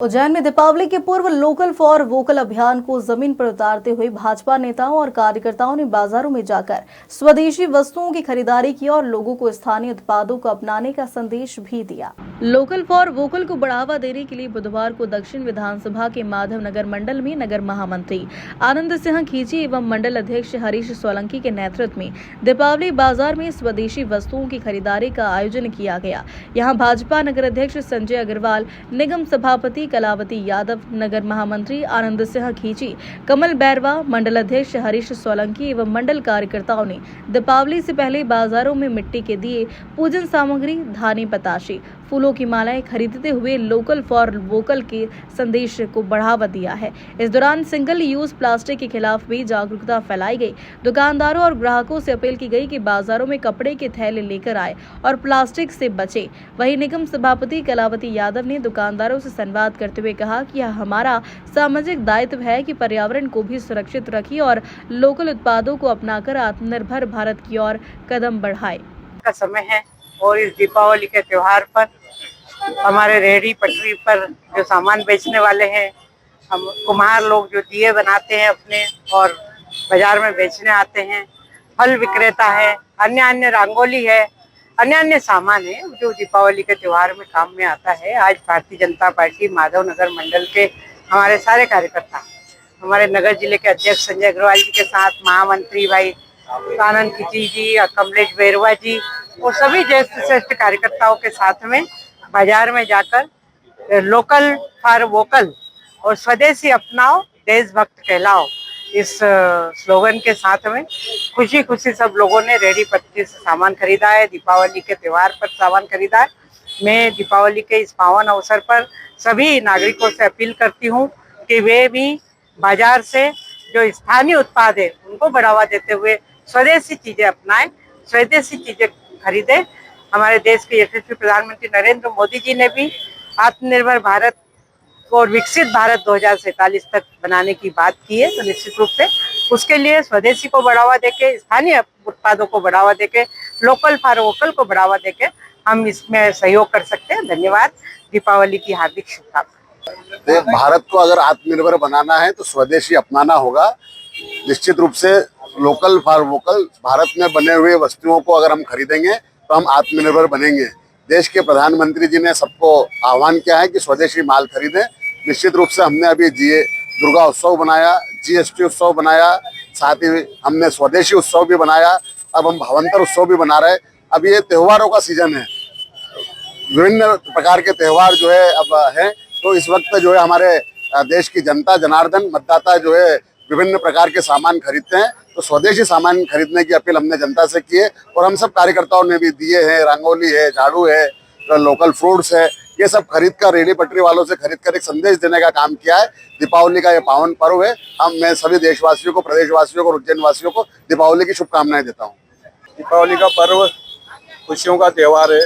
उज्जैन में दीपावली के पूर्व लोकल फॉर वोकल अभियान को जमीन पर उतारते हुए भाजपा नेताओं और कार्यकर्ताओं ने बाजारों में जाकर स्वदेशी वस्तुओं की खरीदारी की और लोगों को स्थानीय उत्पादों को अपनाने का संदेश भी दिया। लोकल फॉर वोकल को बढ़ावा देने के लिए बुधवार को दक्षिण विधानसभा के माधव नगर मंडल में नगर महामंत्री आनंद सिंह खींची एवं मंडल अध्यक्ष हरीश सोलंकी के नेतृत्व में दीपावली बाजार में स्वदेशी वस्तुओं की खरीदारी का आयोजन किया गया। यहाँ भाजपा नगर अध्यक्ष संजय अग्रवाल, निगम सभापति कलावती यादव, नगर महामंत्री आनंद सिंह खींची, कमल बैरवा, मंडल अध्यक्ष हरीश सोलंकी एवं मंडल कार्यकर्ताओं ने दीपावली से पहले बाजारों में मिट्टी के दिए, पूजन सामग्री, धानी बताशे, फूलों की मालाएं खरीदते हुए लोकल फॉर वोकल के संदेश को बढ़ावा दिया है। इस दौरान सिंगल यूज प्लास्टिक के खिलाफ भी जागरूकता फैलाई गई। दुकानदारों और ग्राहकों से अपील की गई कि बाजारों में कपड़े के थैले लेकर आए और प्लास्टिक से बचे। वहीं निगम सभापति कलावती यादव ने दुकानदारों से संवाद करते हुए कहा कि यह हमारा सामाजिक दायित्व है कि पर्यावरण को भी सुरक्षित रखिए और लोकल उत्पादों को अपनाकर आत्मनिर्भर भारत की ओर कदम बढ़ाए। का समय है और इस दीपावली के त्योहार पर हमारे रेहड़ी पटरी पर जो सामान बेचने वाले हैं, हम कुम्हार लोग जो दिए बनाते हैं अपने और बाजार में बेचने आते हैं, फल विक्रेता है, अन्य रंगोली है, अन्य सामान है जो दीपावली के त्योहार में काम में आता है। आज भारतीय जनता पार्टी माधव नगर मंडल के हमारे सारे कार्यकर्ता, हमारे नगर जिले के अध्यक्ष संजय अग्रवाल जी के साथ महामंत्री भाई आनंद खींची जी, कमलेश बैरवा जी और सभी ज्येष्ठ श्रेष्ठ कार्यकर्ताओं के साथ में बाजार में जाकर लोकल फॉर वोकल और स्वदेशी अपनाओ देशभक्त कहलाओ इस स्लोगन के साथ में खुशी खुशी सब लोगों ने रेहड़ी पटरी से सामान खरीदा है। दीपावली के त्योहार पर सामान खरीदा है। मैं दीपावली के इस पावन अवसर पर सभी नागरिकों से अपील करती हूँ कि वे भी बाजार से जो स्थानीय उत्पाद है उनको बढ़ावा देते हुए स्वदेशी चीजें अपनाएं, स्वदेशी चीजें खरीदें। हमारे देश के यशस्वी प्रधानमंत्री नरेंद्र मोदी जी ने भी आत्मनिर्भर भारत और विकसित भारत 2047 तक बनाने की बात की है, तो निश्चित रूप से उसके लिए स्वदेशी को बढ़ावा देके, स्थानीय उत्पादों को बढ़ावा देके, लोकल फॉर वोकल को बढ़ावा देके हम इसमें सहयोग कर सकते हैं। धन्यवाद। दीपावली की हार्दिक शुभकामनाएं। भारत को अगर आत्मनिर्भर बनाना है तो स्वदेशी अपनाना होगा। निश्चित रूप से लोकल फॉर वोकल, भारत में बने हुए वस्तुओं को अगर हम खरीदेंगे तो हम आत्मनिर्भर बनेंगे। देश के प्रधानमंत्री जी ने सबको आह्वान किया है कि स्वदेशी माल खरीदें। निश्चित रूप से हमने अभी दुर्गा उत्सव बनाया, GST उत्सव बनाया, साथ ही हमने स्वदेशी उत्सव भी बनाया, अब हम भावंतर उत्सव भी बना रहे हैं। अब ये त्योहारों का सीजन है, विभिन्न प्रकार के त्योहार जो है अब हैं, तो इस वक्त जो है हमारे देश की जनता जनार्दन मतदाता जो है विभिन्न प्रकार के सामान खरीदते हैं, तो स्वदेशी सामान खरीदने की अपील हमने जनता से की है। और हम सब कार्यकर्ताओं ने भी दिए हैं, रंगोली है, झाड़ू है, लोकल फ्रूट्स है, ये सब खरीद कर रेहड़ी पटरी वालों से खरीद कर एक संदेश देने का काम किया है। दीपावली का ये पावन पर्व है। मैं सभी देशवासियों को, प्रदेशवासियों को और उज्जैन वासियों को दीपावली की शुभकामनाएं देता हूँ। दीपावली का पर्व खुशियों का त्योहार है।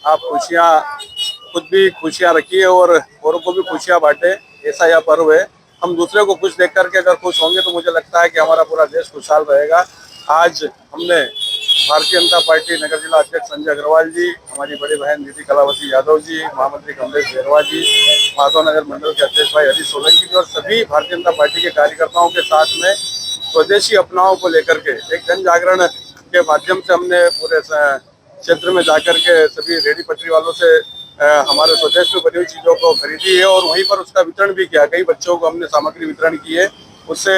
आप खुशियाँ, खुद भी खुशियाँ रखिए और औरों को भी खुशियाँ बांटे, ऐसा यह पर्व है। हम दूसरे को खुश देख करके अगर खुश होंगे तो मुझे लगता है कि हमारा पूरा देश खुशहाल रहेगा। आज हमने भारतीय जनता पार्टी नगर जिला अध्यक्ष संजय अग्रवाल जी, हमारी बड़ी बहन दीदी कलावती यादव जी, महामंत्री कमलेश बैरवा जी, माधव नगर मंडल के अध्यक्ष भाई हरीश सोलंकी जी और सभी भारतीय जनता पार्टी के कार्यकर्ताओं के साथ में स्वदेशी अपनाओं को लेकर के एक जन जागरण के माध्यम से हमने पूरे क्षेत्र में जाकर के सभी रेहड़ी पटरी वालों से हमारे स्वदेश में बनी हुई चीज़ों को खरीदी है और वहीं पर उसका वितरण भी किया। कई बच्चों को हमने सामग्री वितरण की है। उससे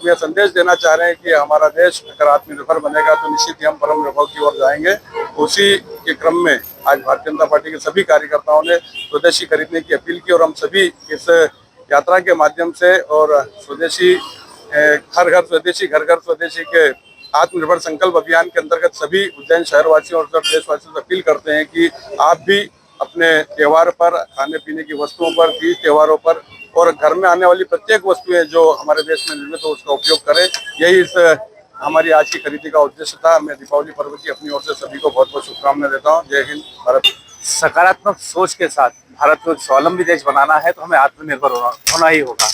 यह संदेश देना चाह रहे हैं कि हमारा देश अगर आत्मनिर्भर बनेगा तो निश्चित ही हम परम वैभव की ओर जाएंगे। उसी के क्रम में आज भारतीय जनता पार्टी के सभी कार्यकर्ताओं ने स्वदेशी खरीदने की अपील की और हम सभी इस यात्रा के माध्यम से और स्वदेशी घर घर स्वदेशी, घर घर स्वदेशी के आत्मनिर्भर संकल्प अभियान के अंतर्गत सभी उज्जैन शहरवासियों और देशवासियों से अपील करते हैं कि आप भी अपने त्योहार पर, खाने पीने की वस्तुओं पर, तीज त्योहारों पर और घर में आने वाली प्रत्येक वस्तुएं जो हमारे देश में निर्मित हो उसका उपयोग करें। यही इस हमारी आज की खरीदी का उद्देश्य था। मैं दीपावली पर्व की अपनी ओर से सभी को बहुत बहुत शुभकामनाएं देता हूँ। जय हिंद। भारत। सकारात्मक सोच के साथ भारत को एक स्वावलंबी देश बनाना है तो हमें आत्मनिर्भर होना ही होगा।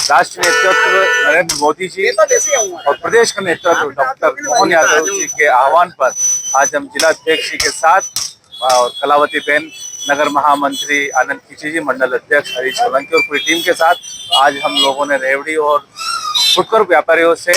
राष्ट्रीय नेतृत्व नरेंद्र मोदी जी और प्रदेश का नेतृत्व डॉक्टर मोहन यादव जी के आह्वान पर आज हम जिला अध्यक्ष जी के साथ और कलावती बहन नगर महामंत्री आनंद खींची जी, मंडल अध्यक्ष हरीश सोलंकी और पूरी टीम के साथ आज हम लोगों ने रेवड़ी और फुटकर व्यापारियों से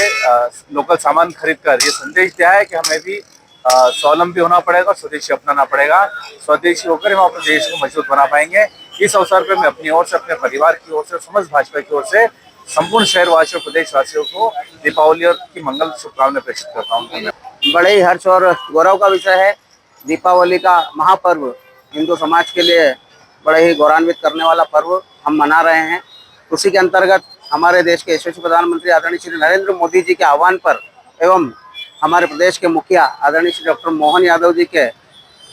लोकल सामान खरीद कर ये संदेश दिया है कि हमें भी स्वावलंबी होना पड़ेगा, स्वदेशी अपनाना पड़ेगा। स्वदेशी होकर हम अपने देश को मजबूत बना पाएंगे। इस अवसर पर मैं अपनी ओर से, अपने परिवार की ओर से, समस्त भाजपा की ओर से संपूर्ण शहरवासियों, प्रदेशवासियों को दीपावली और की मंगल शुभकामनाएं प्रेषित करता हूँ। बड़े ही हर्ष और गौरव का विषय है। दीपावली का महापर्व हिंदू समाज के लिए बड़े ही गौरवान्वित करने वाला पर्व हम मना रहे हैं। उसी के अंतर्गत हमारे देश के यशस्वी प्रधानमंत्री आदरणीय श्री नरेंद्र मोदी जी के आह्वान पर एवं हमारे प्रदेश के मुखिया आदरणीय श्री डॉक्टर मोहन यादव जी के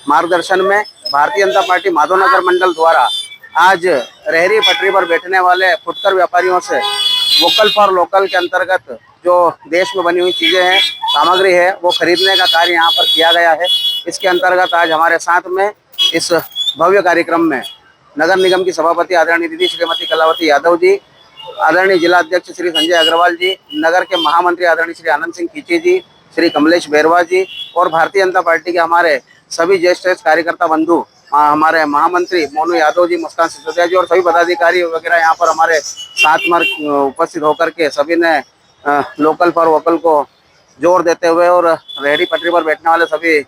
मार्गदर्शन में भारतीय जनता पार्टी माधवनगर मंडल द्वारा आज रेहड़ी पटरी पर बैठने वाले फुटकर व्यापारियों से वोकल फॉर लोकल के अंतर्गत जो देश में बनी हुई चीज़ें हैं, सामग्री है, वो खरीदने का कार्य यहाँ पर किया गया है। इसके अंतर्गत आज हमारे साथ में इस भव्य कार्यक्रम में नगर निगम की सभापति आदरणीय दीदी श्रीमती कलावती यादव जी, आदरणीय जिला अध्यक्ष श्री संजय अग्रवाल जी, नगर के महामंत्री आदरणीय श्री आनंद सिंह खींची जी, श्री कमलेश बैरवा जी और भारतीय जनता पार्टी के हमारे सभी ज्येष्ठ कार्यकर्ता बंधु, हमारे महामंत्री मोनू यादव जी, मुस्कान सिसोदिया जी और सभी पदाधिकारी वगैरह यहाँ पर हमारे साथ में उपस्थित होकर के सभी ने लोकल फॉर वोकल को जोर देते हुए और रेहड़ी पटरी पर बैठने वाले सभी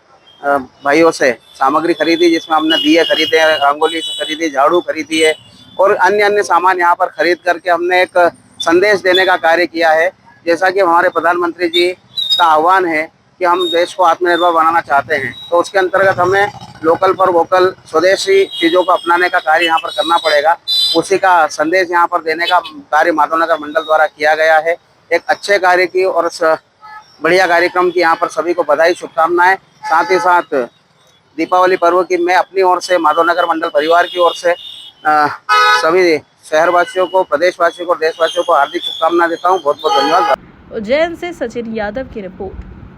भाइयों से सामग्री खरीदी, जिसमें हमने दिए खरीदे, रंगोली खरीदी, झाड़ू खरीदी है और अन्य अन्य सामान यहाँ पर खरीद करके हमने एक संदेश देने का कार्य किया है। जैसा कि हमारे प्रधानमंत्री जी का आह्वान है कि हम देश को आत्मनिर्भर बनाना चाहते हैं, तो उसके अंतर्गत हमें लोकल फॉर वोकल, स्वदेशी चीज़ों को अपनाने का कार्य यहाँ पर करना पड़ेगा। उसी का संदेश यहाँ पर देने का कार्य माधवनगर मंडल द्वारा किया गया है। एक अच्छे कार्य की और बढ़िया कार्यक्रम की यहाँ पर सभी को बधाई, शुभकामनाएं। साथ ही साथ दीपावली पर्व की मैं अपनी ओर से, माधवनगर मंडल परिवार की ओर से सभी शहरवासियों को, प्रदेशवासियों को और देशवासियों को हार्दिक शुभकामनाएं देता हूँ। बहुत बहुत धन्यवाद। उज्जैन से सचिन यादव की रिपोर्ट।